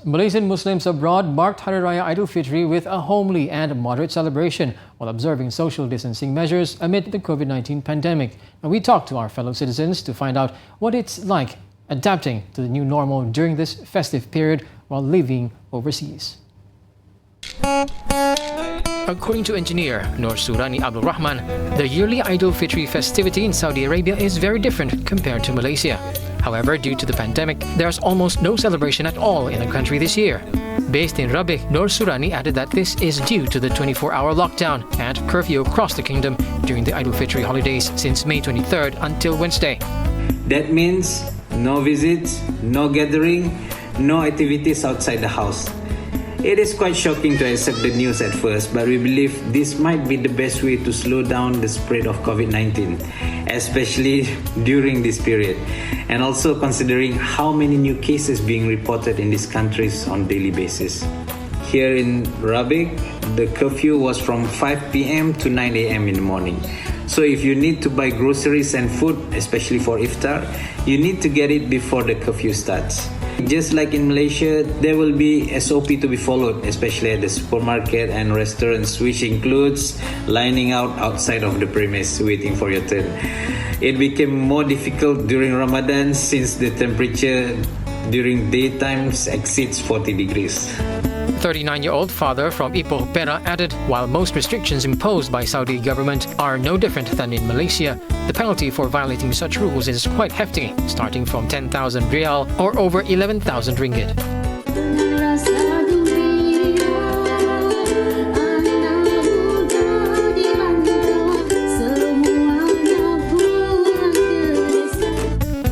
Malaysian Muslims abroad marked Hari Raya Aidilfitri with a homely and moderate celebration while observing social distancing measures amid the COVID-19 pandemic. And we talked to our fellow citizens to find out what it's like adapting to the new normal during this festive period while living overseas. According to engineer Nur Surani Abdul Rahman, the yearly Aidilfitri festivity in Saudi Arabia is very different compared to Malaysia. However, due to the pandemic, there's almost no celebration at all in the country this year. Based in Rabi, Nur Surani added that this is due to the 24-hour lockdown and curfew across the kingdom during the Aidilfitri holidays since May 23rd until Wednesday. That means no visits, no gathering, no activities outside the house. It is quite shocking to accept the news at first, but we believe this might be the best way to slow down the spread of COVID-19, especially during this period, and also considering how many new cases being reported in these countries on a daily basis. Here in Rabi, the curfew was from 5 p.m. to 9 a.m. in the morning. So if you need to buy groceries and food, especially for iftar, you need to get it before the curfew starts. Just like in Malaysia, there will be SOP to be followed, especially at the supermarket and restaurants, which includes lining out outside of the premise waiting for your turn. It became more difficult during Ramadan since the temperature during daytimes exceeds 40 degrees. 39-year-old father from Ipoh, Perak added, while most restrictions imposed by Saudi government are no different than in Malaysia, the penalty for violating such rules is quite hefty, starting from 10,000 rial or over 11,000 ringgit.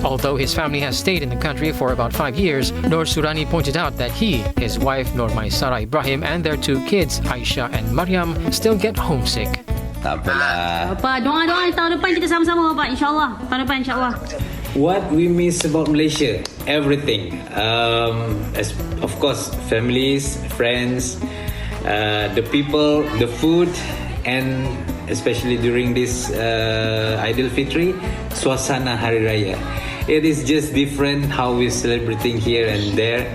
Although his family has stayed in the country for about 5 years, Nur Surani pointed out that he, his wife Nur Maisara Ibrahim and their 2 kids, Aisha and Maryam, still get homesick. Tak apalah. Apa, doa-doa tahun depan kita sama-sama Pak, insyaAllah. Tahun depan insyaAllah. What we miss about Malaysia? Everything. Of course, families, friends, the people, the food, and especially during this Aidilfitri, suasana Hari Raya. It is just different how we're celebrating here and there,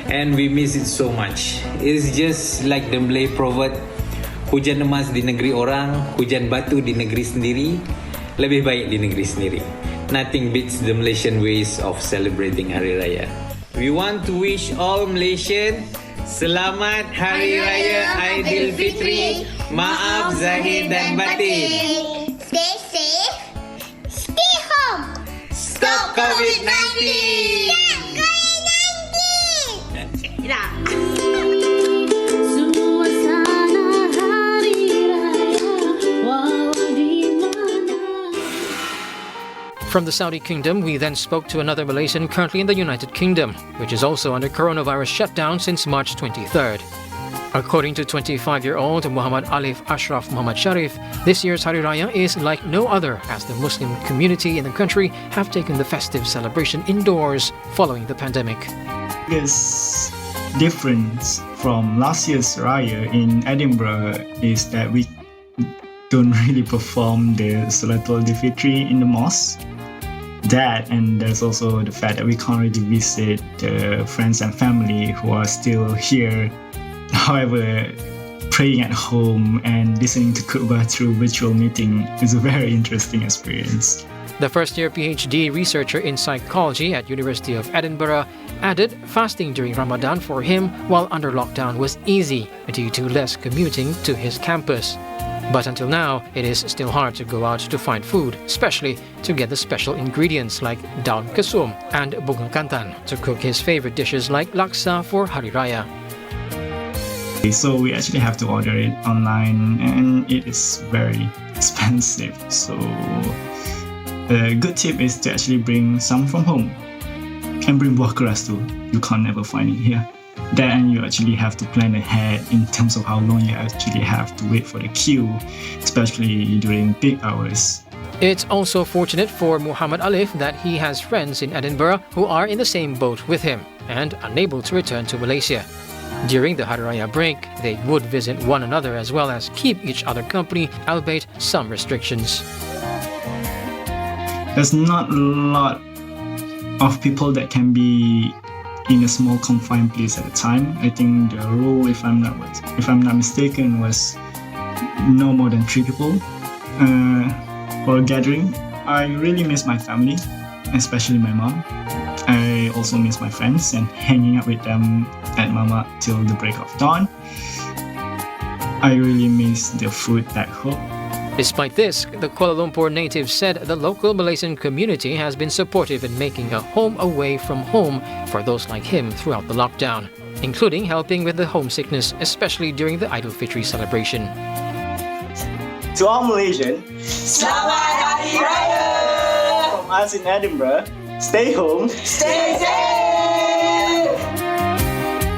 and we miss it so much. It's just like the Malay proverb, hujan emas di negeri orang, hujan batu di negeri sendiri, lebih baik di negeri sendiri. Nothing beats the Malaysian ways of celebrating Hari Raya. We want to wish all Malaysians Selamat Hari Raya Aidilfitri. Maaf zahir dan batin. Stay safe. Stay home. Stop COVID-19. Stop COVID-19. Tidak. From the Saudi Kingdom, we then spoke to another Malaysian currently in the United Kingdom, which is also under coronavirus shutdown since March 23rd. According to 25-year-old Muhammad Alif Ashraf Muhammad Sharif, this year's Hari Raya is like no other, as the Muslim community in the country have taken the festive celebration indoors following the pandemic. Biggest difference from last year's Raya in Edinburgh is that we don't really perform the Salatul Aidilfitri in the mosque. That, and there's also the fact that we can't really visit the friends and family who are still here. However, praying at home and listening to khutbah through virtual meeting is a very interesting experience. The first-year PhD researcher in psychology at University of Edinburgh added fasting during Ramadan for him while under lockdown was easy due to less commuting to his campus. But until now, it is still hard to go out to find food, especially to get the special ingredients like daun kesum and bunga kantan to cook his favorite dishes like laksa for Hari Raya. So we actually have to order it online, and it is very expensive. So a good tip is to actually bring some from home and bring buah keras too. You can't never find it here. Then you actually have to plan ahead in terms of how long you actually have to wait for the queue, especially during peak hours. It's also fortunate for Muhammad Alif that he has friends in Edinburgh who are in the same boat with him and unable to return to Malaysia. During the Hari Raya break, they would visit one another as well as keep each other company, albeit some restrictions. There's not a lot of people that can be in a small confined place at the time. I think the rule, if I'm not mistaken, was no more than 3 people for a gathering. I really miss my family, especially my mom. I also miss my friends and hanging out with them at Mama till the break of dawn. I really miss the food back home. Despite this, the Kuala Lumpur native said the local Malaysian community has been supportive in making a home away from home for those like him throughout the lockdown, including helping with the homesickness, especially during the Aidilfitri celebration. To all Malaysians, Selamat Hari Raya! from us in Edinburgh, stay home, Stay safe!